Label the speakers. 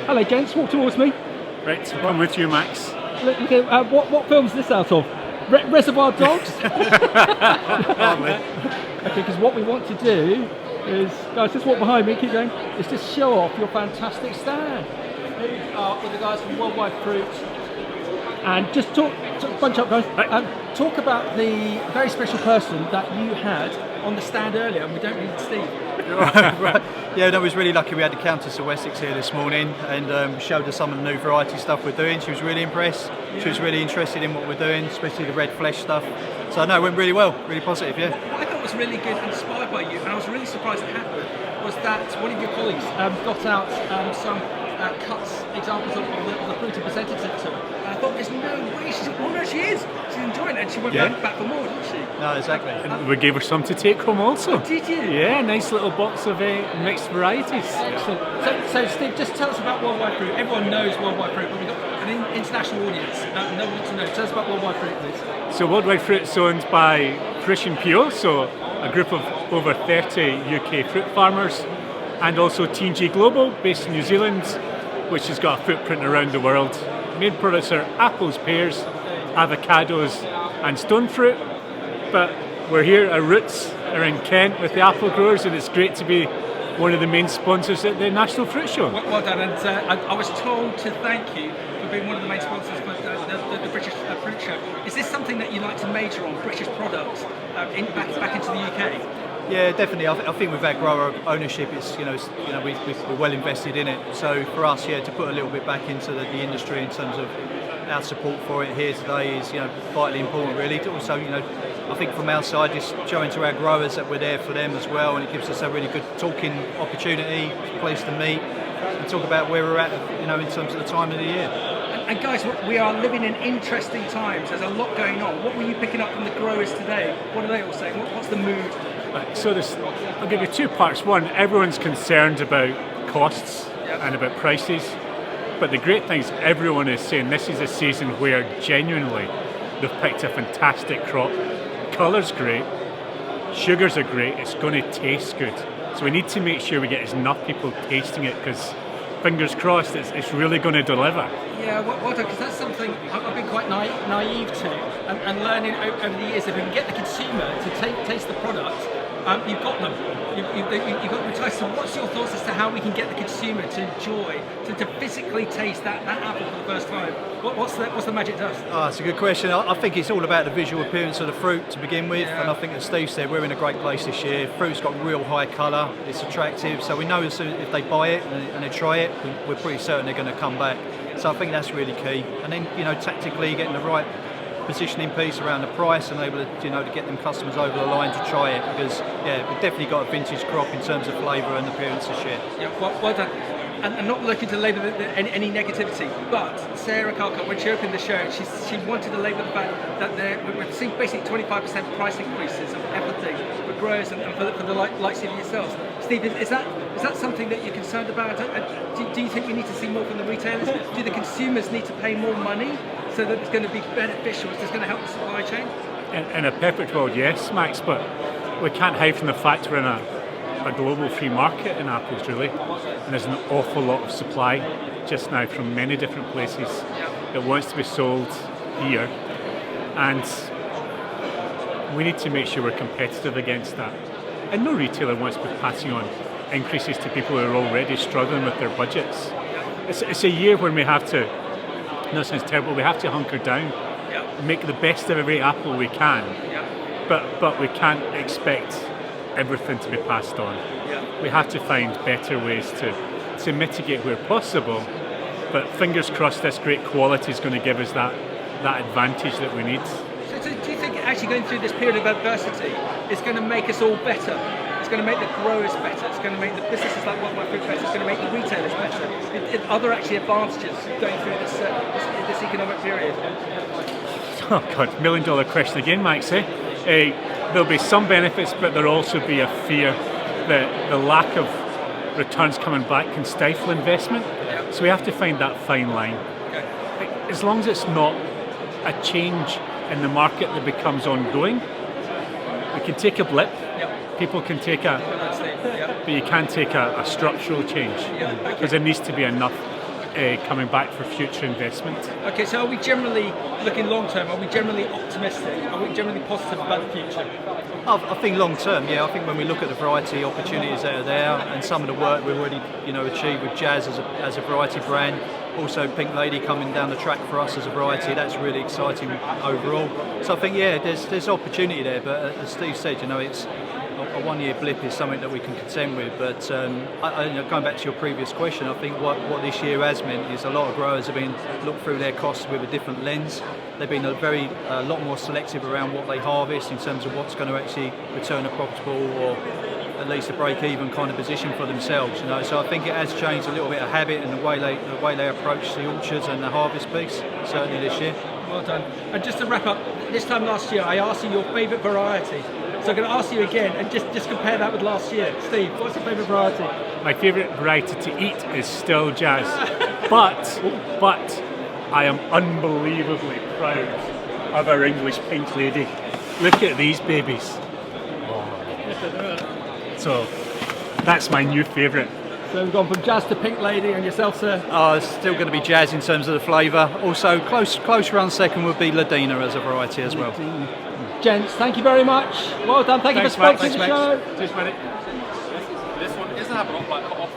Speaker 1: Hello, gents. Walk towards me.
Speaker 2: Right, so come with you, Max.
Speaker 1: Look at, what film's this out of? Reservoir Dogs? Okay, because what we want to do is, guys, just walk behind me, keep going, is just show off your fantastic stand. Here we are with the guys from Worldwide Fruit. And just bunch up, guys. Talk about the very special person that you had on the stand earlier, and we don't need Steve.
Speaker 3: Right. Yeah, no, I was really lucky. We had the Countess of Wessex here this morning and showed us some of the new variety stuff we're doing. She was really impressed. Yeah. She was really interested in what we're doing, especially the red flesh stuff. So no, it went really well, really positive, yeah.
Speaker 1: What I thought was really good, inspired by you, and I was really surprised it happened, was that one of your colleagues got out some cuts, examples of the fruit and presented it to her. And I thought, there's no way she is. She's enjoying it, and she went back for more, didn't she?
Speaker 3: No, exactly.
Speaker 2: And we gave her some to take home also.
Speaker 1: Oh, did you?
Speaker 2: Yeah, nice little box of mixed varieties.
Speaker 1: Excellent. So Steve, just tell us about Worldwide Fruit. Everyone knows Worldwide Fruit, but we've got an international audience. No one wants to know. Tell us about Worldwide Fruit, please.
Speaker 2: So Worldwide Fruit is owned by Fruition PO, so a group of over 30 UK fruit farmers, and also Countess.Global, based in New Zealand, which has got a footprint around the world. Main products are apples, pears, avocados and stone fruit, but we're here, our roots are in Kent with the apple growers, and it's great to be one of the main sponsors at the National Fruit Show.
Speaker 1: Well done, and I was told to thank you for being one of the main sponsors for the British Fruit Show. Is this something that you like to major on, British products, back into the UK?
Speaker 3: Yeah, definitely. I think with our grower ownership, we're well invested in it. So for us, to put a little bit back into the industry in terms of our support for it here today is, vitally important. Really. Also, I think from our side, just showing to our growers that we're there for them as well, and it gives us a really good talking opportunity, place to meet, and talk about where we're at, in terms of the time of the year.
Speaker 1: And guys, we are living in interesting times. There's a lot going on. What were you picking up from the growers today? What are they all saying? What's the mood?
Speaker 2: So I'll give you two parts. One, everyone's concerned about costs and about prices, but the great thing is everyone is saying this is a season where genuinely they've picked a fantastic crop. Colour's great, sugars are great, it's going to taste good. So we need to make sure we get enough people tasting it, because fingers crossed it's really going to deliver.
Speaker 1: Yeah, well done, because that's something I've been quite naive to, and learning over the years. If we can get the consumer to taste the product, you've got them. You've got them enticed. So what's your thoughts as to how we can get the consumer to enjoy, to physically taste that apple for the first time? What's the magic dust?
Speaker 3: Oh, that's a good question. I think it's all about the visual appearance of the fruit to begin with, and I think as Steve said, we're in a great place this year. Fruit's got real high colour, it's attractive, so we know as soon if they buy it and they try it, we're pretty certain they're going to come back. So I think that's really key. And then, tactically getting the right positioning piece around the price and able to, to get them customers over the line to try it, because we've definitely got a vintage crop in terms of flavour and appearance this year.
Speaker 1: Yeah, well done. And not looking to label any negativity, but Sarah Carcott, when she opened the show, she wanted to label the fact that we're seeing basically 25% price increases of everything for growers and for the likes of yourselves. Steve, is that something that you're concerned about? Do you think we need to see more from the retailers? Do the consumers need to pay more money so that it's going to be beneficial? Is this going to help the supply chain?
Speaker 2: In a perfect world, yes, Max, but we can't hide from the fact we're in a global free market in apples, really, and there's an awful lot of supply just now from many different places that wants to be sold here, and we need to make sure we're competitive against that. And no retailer wants to be passing on increases to people who are already struggling with their budgets. It's a year when we have to, no, it sounds terrible, we have to hunker down, make the best of every apple we can, but we can't expect everything to be passed on. We have to find better ways to mitigate where possible, but fingers crossed this great quality is going to give us that advantage that we need.
Speaker 1: So do you think actually going through this period of adversity is going to make us all better? It's going to make the growers better, it's going to make the businesses like Worldwide Fruit better, it's going to make the retailers better. Are there actually advantages going through this economic period?
Speaker 2: Oh God, $1 million question again, Max, eh? There'll be some benefits, but there'll also be a fear that the lack of returns coming back can stifle investment. So we have to find that fine line. As long as it's not a change in the market that becomes ongoing, we can take a blip, people can take but you can't take a structural change, because there needs to be enough coming back for future investment.
Speaker 1: Okay, so are we generally looking long term? Are we generally optimistic? Are we generally positive about the future?
Speaker 3: I think long term, yeah. I think when we look at the variety opportunities that are there, and some of the work we've already, achieved with Jazz as a variety brand, also Pink Lady coming down the track for us as a variety, that's really exciting overall. So I think, yeah, there's opportunity there. But as Steve said, it's a one-year blip is something that we can contend with. But going back to your previous question, I think what this year has meant is a lot of growers have been looked through their costs with a different lens. They've been a lot more selective around what they harvest in terms of what's going to actually return a profitable or at least a break-even kind of position for themselves. So I think it has changed a little bit of habit and the way they approach the orchards and the harvest piece, certainly this year.
Speaker 1: Well done. And just to wrap up, this time last year I asked you your favourite variety. So I'm going to ask you again and just compare that with last year. Steve, what's your favourite variety?
Speaker 2: My favourite variety to eat is still Jazz, but I am unbelievably proud of our English Pink Lady. Look at these babies. So that's my new favourite.
Speaker 1: So we've gone from Jazz to Pink Lady, and yourself, sir?
Speaker 3: It's still going to be Jazz in terms of the flavour. Also, close run second would be Ladina as a variety as well.
Speaker 1: Gents, thank you very much. Well done. Thank you for sponsoring the show.
Speaker 2: Cheers, buddy.
Speaker 4: This one isn't a lot like off